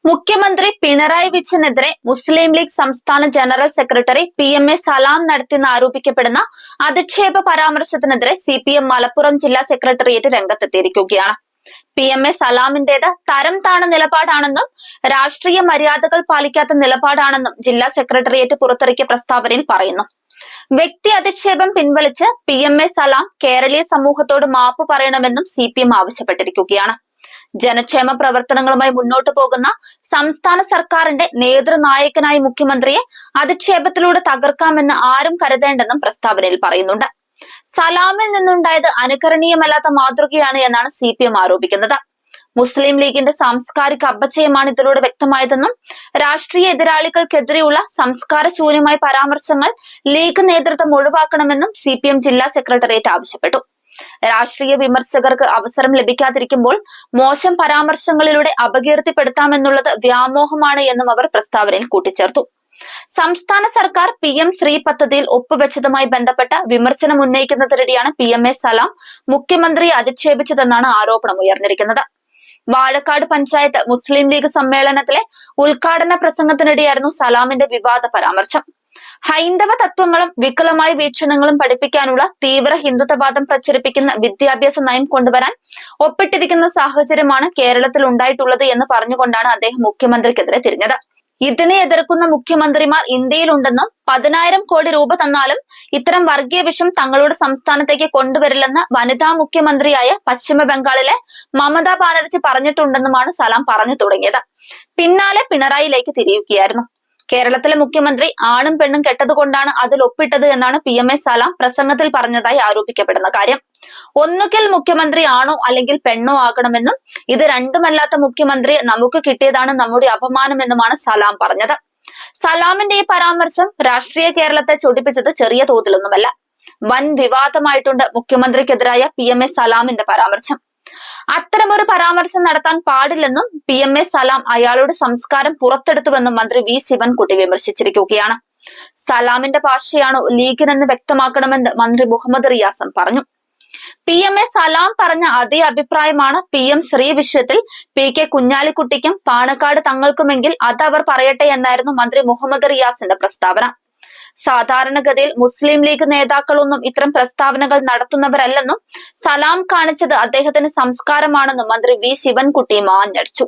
മുഖ്യമന്ത്രി പിണറായി വിജയനെതിരെ മുസ്ലിം ലീഗ് സംസ്ഥാന general secretary PMA സലാം നടത്തിയെന്ന് ആരോപിക്കപ്പെടുന്ന അധിക്ഷേപ പരാമർശത്തിനെതിരെ CPM മലപ്പുറം ജില്ലാ സെക്രട്ടേറിയറ്റ് രംഗത്തെത്തിയിരിക്കുകയാണ്. PMA സലാമിന്റേത് തരം താണ നിലപാടാണെന്നും രാഷ്ട്രീയ മര്യാദകൾ പാലിക്കാത്ത നിലപാടാണെന്നും ജില്ലാ സെക്രട്ടേറിയറ്റ് പുറത്തിറക്കിയ പ്രസ്താവനയിൽ പറയുന്നു. വ്യക്തി അധിക്ഷേപം പിൻവലിച്ച് PMA സലാം കേരളീയ സമൂഹത്തോട് മാപ്പ് പറയണമെന്നും CPM ആവശ്യപ്പെട്ടിരിക്കുകയാണ്. ജനക്ഷേമ പ്രവർത്തനങ്ങളുമായി മുന്നോട്ടു പോകുന്ന സംസ്ഥാന സർക്കാരിന്റെ നേതൃനായകനായ മുഖ്യമന്ത്രിയെ അധിക്ഷേപത്തിലൂടെ തകർക്കാമെന്ന് ആരും കരുതേണ്ടെന്നും പ്രസ്താവനയിൽ പറയുന്നുണ്ട്. സലാമിൽ നിന്നുണ്ടായത് അനുകരണീയമല്ലാത്ത മാതൃകയാണ് എന്നാണ് CPM ആരോപിക്കുന്നത്. മുസ്ലിം ലീഗിന്റെ സാംസ്കാരിക അപചയമാണ് ഇതിലൂടെ വ്യക്തമായതെന്നും രാഷ്ട്രീയ എതിരാളികൾക്കെതിരെയുള്ള സംസ്കാരശൂന്യമായ പരാമർശങ്ങൾ ലീഗ് നേതൃത്വം ഒഴിവാക്കണമെന്നും CPM ജില്ലാ സെക്രട്ടേറിയറ്റ് ആവശ്യപ്പെട്ടു. രാഷ്ട്രീയ വിമർശകർക്ക് അവസരം ലഭിക്കാതിരിക്കുമ്പോൾ മോശം പരാമർശങ്ങളിലൂടെ അപകീർത്തിപ്പെടുത്താമെന്നുള്ളത് വ്യാമോഹമാണ് എന്നും അവർ പ്രസ്താവനയിൽ കൂട്ടിച്ചേർത്തു. സംസ്ഥാന സർക്കാർ PM ശ്രീ പദ്ധതിയിൽ ഒപ്പുവെച്ചതുമായി ബന്ധപ്പെട്ട വിമർശനം ഉന്നയിക്കുന്നതിനിടെയാണ് PMA സലാം മുഖ്യമന്ത്രിയെ അധിക്ഷേപിച്ചതെന്നാണ് ആരോപണം ഉയർന്നിരിക്കുന്നത്. വാഴക്കാട് പഞ്ചായത്ത് മുസ്ലിം ലീഗ് സമ്മേളനത്തിലെ ഉദ്ഘാടന പ്രസംഗത്തിനിടെയായിരുന്നു സലാമിന്റെ വിവാദ പരാമർശം. ഹൈന്ദവ തത്വങ്ങളും വികലമായ വീക്ഷണങ്ങളും പഠിപ്പിക്കാനുള്ള തീവ്ര ഹിന്ദുത്വവാദം പ്രചരിപ്പിക്കുന്ന വിദ്യാഭ്യാസ നയം കൊണ്ടുവരാൻ ഒപ്പിട്ടിരിക്കുന്ന സാഹചര്യമാണ് കേരളത്തിൽ ഉണ്ടായിട്ടുള്ളത് എന്ന് പറഞ്ഞുകൊണ്ടാണ് അദ്ദേഹം മുഖ്യമന്ത്രിക്കെതിരെ തിരിഞ്ഞത്. ഇതിനെ എതിർക്കുന്ന മുഖ്യമന്ത്രിമാർ ഇന്ത്യയിലുണ്ടെന്നും 10,000 കോടി രൂപ തന്നാലും ഇത്തരം വർഗീയ വിഷം തങ്ങളുടെ സംസ്ഥാനത്തേക്ക് കൊണ്ടുവരില്ലെന്ന് വനിതാ മുഖ്യമന്ത്രിയായ പശ്ചിമ ബംഗാളിലെ മമതാ ബാനർജി പറഞ്ഞിട്ടുണ്ടെന്നുമാണ് സലാം പറഞ്ഞു തുടങ്ങിയത്. പിന്നാലെ പിണറായിയിലേക്ക് തിരിയുകയായിരുന്നു. കേരളത്തിലെ മുഖ്യമന്ത്രി ആണും പെണ്ണും കെട്ടതുകൊണ്ടാണ് അതിൽ ഒപ്പിട്ടത് എന്നാണ് PMA സലാം പ്രസംഗത്തിൽ പറഞ്ഞതായി ആരോപിക്കപ്പെടുന്ന കാര്യം. ഒന്നുകിൽ മുഖ്യമന്ത്രി ആണോ അല്ലെങ്കിൽ പെണ്ണോ ആകണമെന്നും ഇത് രണ്ടുമല്ലാത്ത മുഖ്യമന്ത്രിയെ നമുക്ക് കിട്ടിയതാണ് നമ്മുടെ അപമാനമെന്നുമാണ് സലാം പറഞ്ഞത്. സലാമിന്റെ ഈ പരാമർശം രാഷ്ട്രീയ കേരളത്തെ ചൊടിപ്പിച്ചത് ചെറിയ തോതിലൊന്നുമല്ല. വൻ വിവാദമായിട്ടുണ്ട് മുഖ്യമന്ത്രിക്കെതിരായ PMA സലാമിന്റെ പരാമർശം. അത്തരമൊരു പരാമർശം നടത്താൻ പാടില്ലെന്നും PMA സലാം അയാളുടെ സംസ്കാരം പുറത്തെടുത്തുവെന്നും മന്ത്രി V ശിവൻകുട്ടി വിമർശിച്ചിരിക്കുകയാണ്. സലാമിന്റെ ഭാഷയാണോ ലീഗിനെന്ന് വ്യക്തമാക്കണമെന്ന് മന്ത്രി മുഹമ്മദ് റിയാസ് പറഞ്ഞു. PMA സലാം പറഞ്ഞ അതേ അഭിപ്രായമാണ് PM ശ്രീ വിഷയത്തിൽ PK കുഞ്ഞാലിക്കുട്ടിക്കും പാണക്കാട് തങ്ങൾക്കുമെങ്കിൽ അത് അവർ പറയട്ടെ എന്നായിരുന്നു മന്ത്രി മുഹമ്മദ് റിയാസിന്റെ പ്രസ്താവന. സാധാരണഗതിയിൽ മുസ്ലിം ലീഗ് നേതാക്കളൊന്നും ഇത്തരം പ്രസ്താവനകൾ നടത്തുന്നവരല്ലെന്നും സലാം കാണിച്ചത് അദ്ദേഹത്തിന്റെ സംസ്കാരമാണെന്നും മന്ത്രി V ശിവൻകുട്ടി മാഞ്ഞടിച്ചു.